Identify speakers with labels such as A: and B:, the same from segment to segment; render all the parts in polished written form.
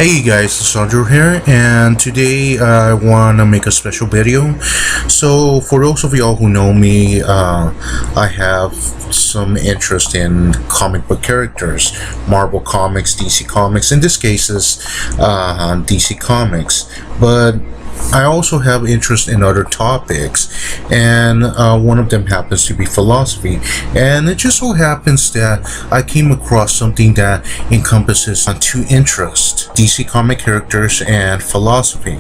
A: Hey guys, it's Andrew here, and today I want to make a special video. So for those of y'all who know me, I have some interest in comic book characters, Marvel Comics, DC Comics. In this case is DC Comics, but I also have interest in other topics, and one of them happens to be philosophy. And it just so happens that I came across something that encompasses two interests: DC comic characters and philosophy.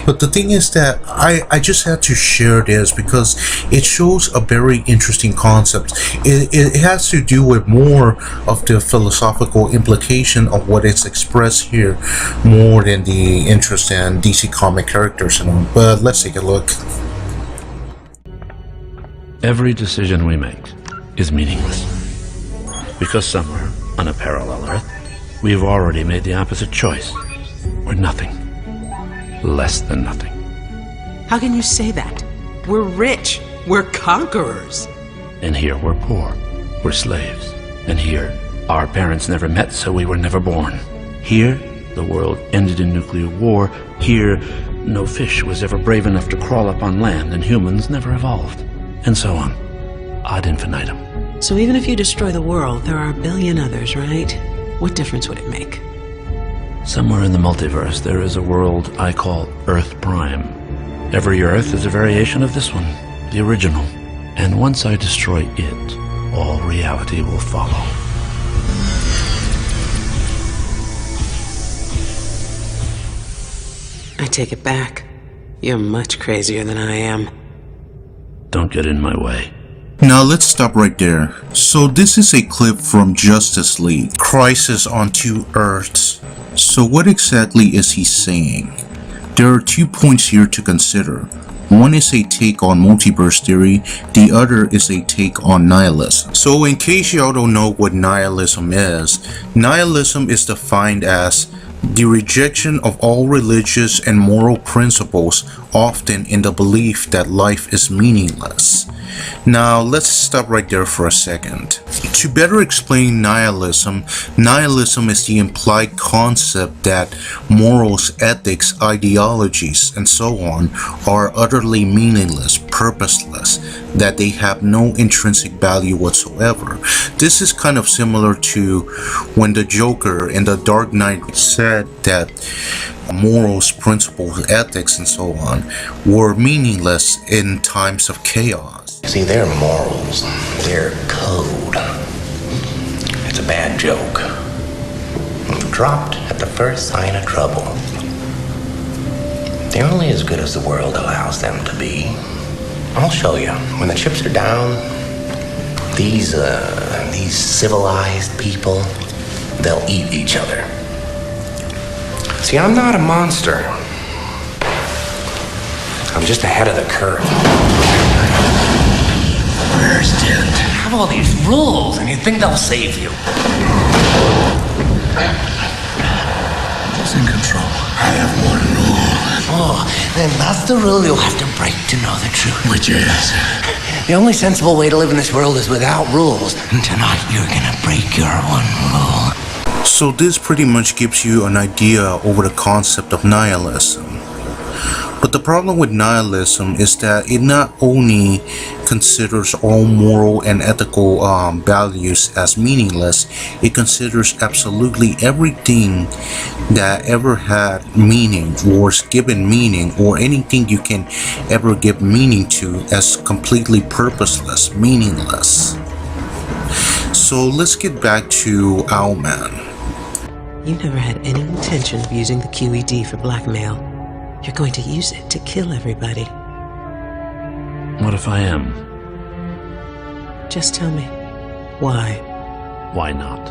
A: But the thing is that I just had to share this because it shows a very interesting concept. It has to do with more of the philosophical implication of what is expressed here, more than the interest in DC comic characters. But let's take a look.
B: Every decision we make is meaningless because somewhere on a parallel Earth we have already made the opposite choice. We're nothing, less than nothing.
C: How can you say that? We're rich, we're conquerors.
B: And here we're poor, we're slaves. And here our parents never met, so we were never born. Here the world ended in nuclear war. Here no fish was ever brave enough to crawl up on land, and humans never evolved. And so on, ad infinitum.
C: So even if you destroy the world, there are a billion others, right? What difference would it make?
B: Somewhere in the multiverse there is a world I call Earth Prime. Every Earth is a variation of this one, the original. And once I destroy it, all reality will follow.
C: I take it back. You're much crazier than I am.
B: Don't get in my way.
A: Now let's stop right there. So this is a clip from Justice League, Crisis on Two Earths. So what exactly is he saying? There are 2 points here to consider. One is a take on multiverse theory, the other is a take on nihilism. So in case y'all don't know what nihilism is defined as the rejection of all religious and moral principles, often in the belief that life is meaningless. Now let's stop right there for a second. To better explain nihilism, nihilism is the implied concept that morals, ethics, ideologies, and so on are utterly meaningless, purposeless, that they have no intrinsic value whatsoever. This is kind of similar to when the Joker in The Dark Knight said that morals, principles, ethics, and so on were meaningless in times of chaos.
D: See, their morals, their code, it's a bad joke. Dropped at the first sign of trouble. They're only as good as the world allows them to be. I'll show you. When the chips are down, these civilized people, they'll eat each other. See, I'm not a monster. I'm just ahead of the curve. Understand? Have all these rules, and you think they'll save you?
E: Who's in control? I have one rule.
D: Oh, then that's the rule you'll have to break to know the truth.
E: Which is?
D: The only sensible way to live in this world is without rules. And tonight, you're gonna break your one rule.
A: So this pretty much gives you an idea over the concept of nihilism. But the problem with nihilism is that it not only considers all moral and ethical values as meaningless, it considers absolutely everything that ever had meaning or is given meaning, or anything you can ever give meaning to, as completely purposeless, meaningless. So let's get back to Owlman.
C: You never had any intention of using the QED for blackmail. You're going to use it to kill everybody.
B: What if I am?
C: Just tell me. Why?
B: Why not?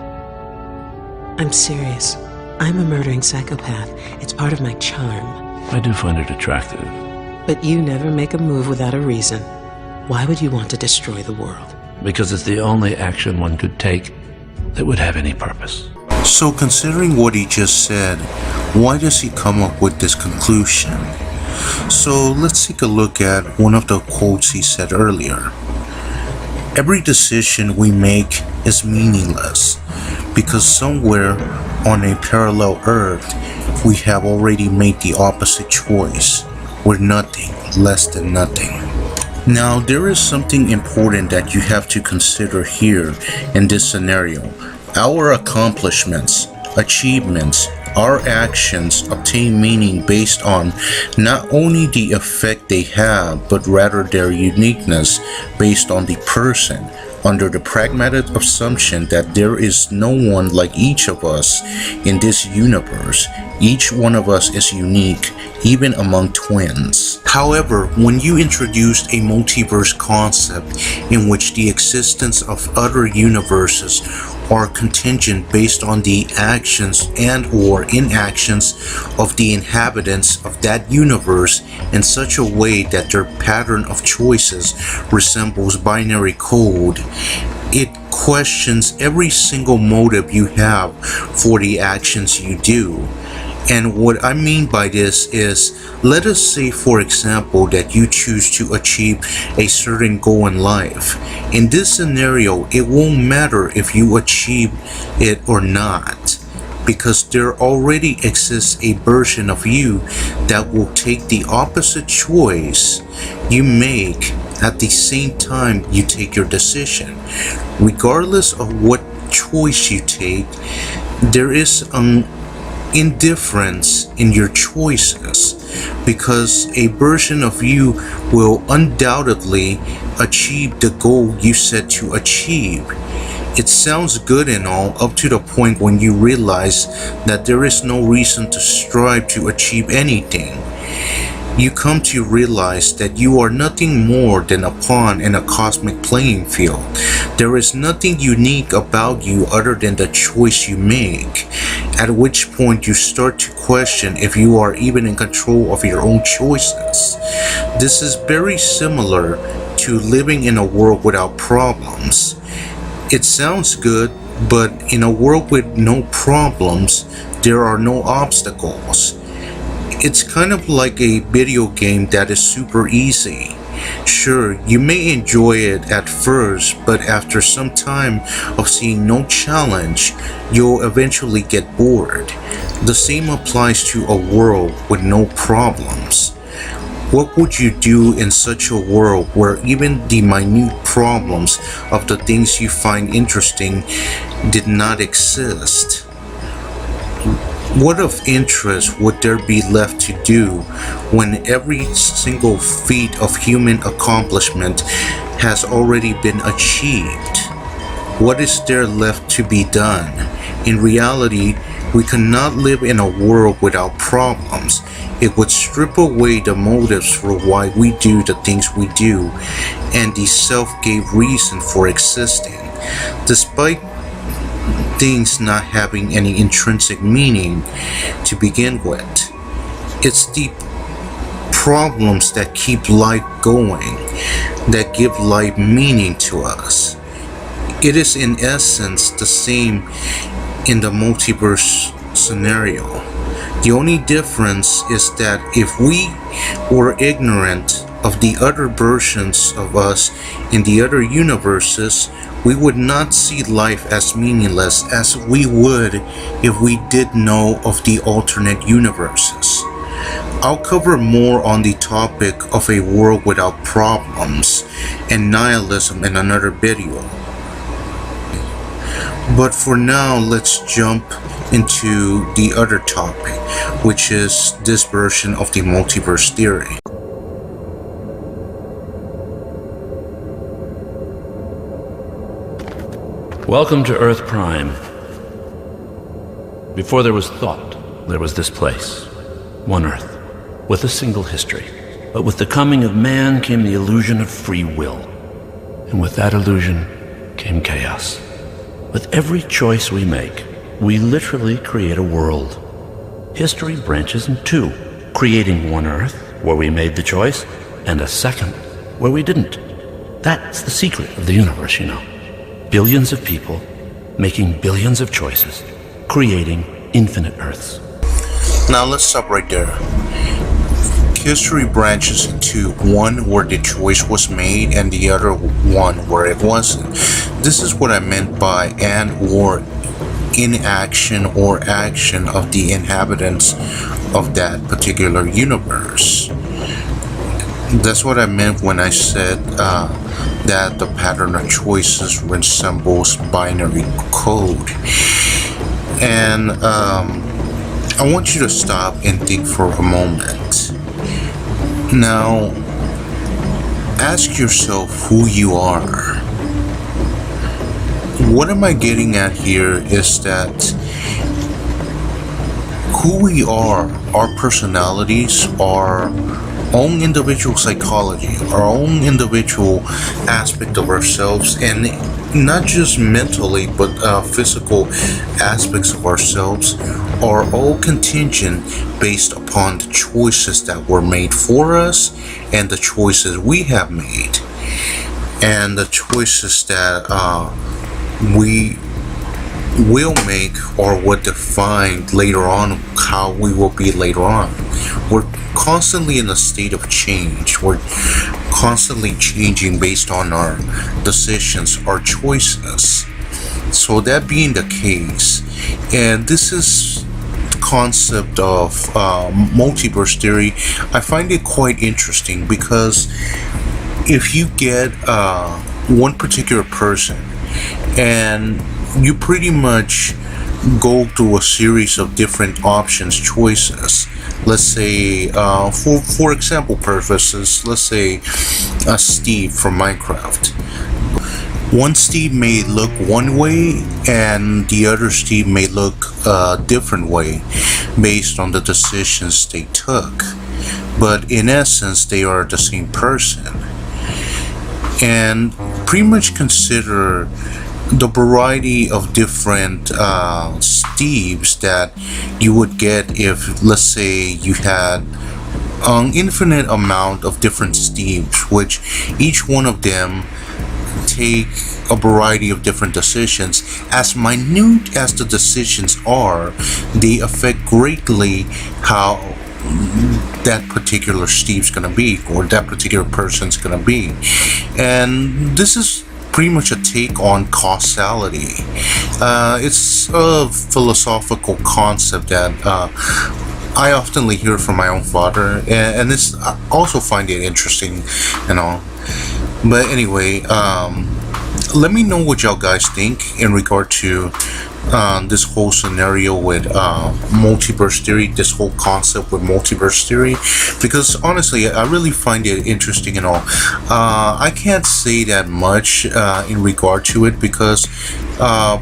C: I'm serious. I'm a murdering psychopath. It's part of my charm.
B: I do find it attractive.
C: But you never make a move without a reason. Why would you want to destroy the world?
B: Because it's the only action one could take that would have any purpose.
A: So considering what he just said, why does he come up with this conclusion? So let's take a look at one of the quotes he said earlier. Every decision we make is meaningless because somewhere on a parallel Earth, we have already made the opposite choice. We're nothing less than nothing. Now, there is something important that you have to consider here in this scenario. Our accomplishments, achievements, our actions obtain meaning based on not only the effect they have, but rather their uniqueness based on the person, under the pragmatic assumption that there is no one like each of us in this universe. Each one of us is unique, even among twins. However, when you introduced a multiverse concept in which the existence of other universes are contingent based on the actions and or inactions of the inhabitants of that universe in such a way that their pattern of choices resembles binary code, it questions every single motive you have for the actions you do. And what I mean by this is, let us say for example that you choose to achieve a certain goal in life. In this scenario, it won't matter if you achieve it or not, because there already exists a version of you that will take the opposite choice you make at the same time you take your decision. Regardless of what choice you take, there is an indifference in your choices, because a version of you will undoubtedly achieve the goal you set to achieve. It sounds good and all up to the point when you realize that there is no reason to strive to achieve anything. You come to realize that you are nothing more than a pawn in a cosmic playing field. There is nothing unique about you other than the choice you make, at which point you start to question if you are even in control of your own choices. This is very similar to living in a world without problems. It sounds good, but in a world with no problems, there are no obstacles. It's kind of like a video game that is super easy. Sure, you may enjoy it at first, but after some time of seeing no challenge, you'll eventually get bored. The same applies to a world with no problems. What would you do in such a world where even the minute problems of the things you find interesting did not exist? What of interest would there be left to do when every single feat of human accomplishment has already been achieved? What is there left to be done? In reality, we cannot live in a world without problems. It would strip away the motives for why we do the things we do and the self-gave reason for existing. Despite things not having any intrinsic meaning to begin with, it's the problems that keep life going, that give life meaning to us. It is in essence the same in the multiverse scenario. The only difference is that if we were ignorant of the other versions of us in the other universes, we would not see life as meaningless as we would if we did know of the alternate universes. I'll cover more on the topic of a world without problems and nihilism in another video. But for now, let's jump into the other topic, which is this version of the multiverse theory.
B: Welcome to Earth Prime. Before there was thought, there was this place. One Earth, with a single history. But with the coming of man came the illusion of free will. And with that illusion came chaos. With every choice we make, we literally create a world. History branches in two, creating one Earth, where we made the choice, and a second, where we didn't. That's the secret of the universe, you know. Billions of people making billions of choices, creating infinite Earths.
A: Now let's stop right there. History branches into one where the choice was made and the other one where it wasn't. This is what I meant by and or inaction or action of the inhabitants of that particular universe. That's what I meant when I said that the pattern of choices resembles binary code. And I want you to stop and think for a moment. Now, ask yourself who you are. What am I getting at here is that who we are, our personalities, our own individual psychology, our own individual aspect of ourselves, and not just mentally but physical aspects of ourselves, are all contingent based upon the choices that were made for us and the choices we have made and the choices that we will make or what define later on how we will be later on. We're constantly in a state of change. We're constantly changing based on our decisions, our choices. So that being the case, and this is the concept of multiverse theory, I find it quite interesting because if you get one particular person and you pretty much go through a series of different options, choices. Let's say, for example purposes, let's say Steve from Minecraft. One Steve may look one way and the other Steve may look a different way based on the decisions they took. But in essence, they are the same person. And pretty much consider the variety of different Steves that you would get if, let's say, you had an infinite amount of different Steves, which each one of them take a variety of different decisions. As minute as the decisions are, they affect greatly how that particular Steve's gonna be, or that particular person's gonna be. And this is pretty much a take on causality. It's a philosophical concept that I often hear from my own father, and this I also find it interesting and all. But anyway, let me know what y'all guys think in regard to this whole scenario with multiverse theory, this whole concept with multiverse theory, because honestly I really find it interesting and all. I can't say that much in regard to it because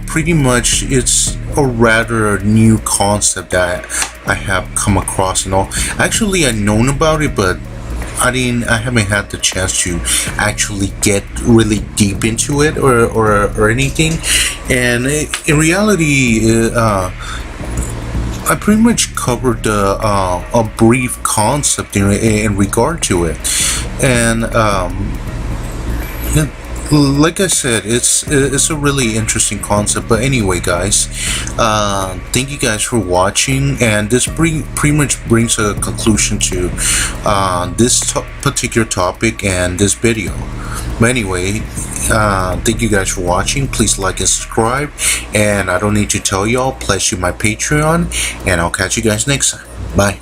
A: pretty much it's a rather new concept that I have come across and all. Actually, I've known about it, but I haven't had the chance to actually get really deep into it or anything. And in reality, I pretty much covered a brief concept in regard to it. And like I said, it's a really interesting concept. But anyway, guys, thank you guys for watching, and this pretty much brings a conclusion to this particular topic and this video. But anyway, thank you guys for watching. Please like and subscribe, and I don't need to tell y'all, pledge to my Patreon, and I'll catch you guys next time. Bye.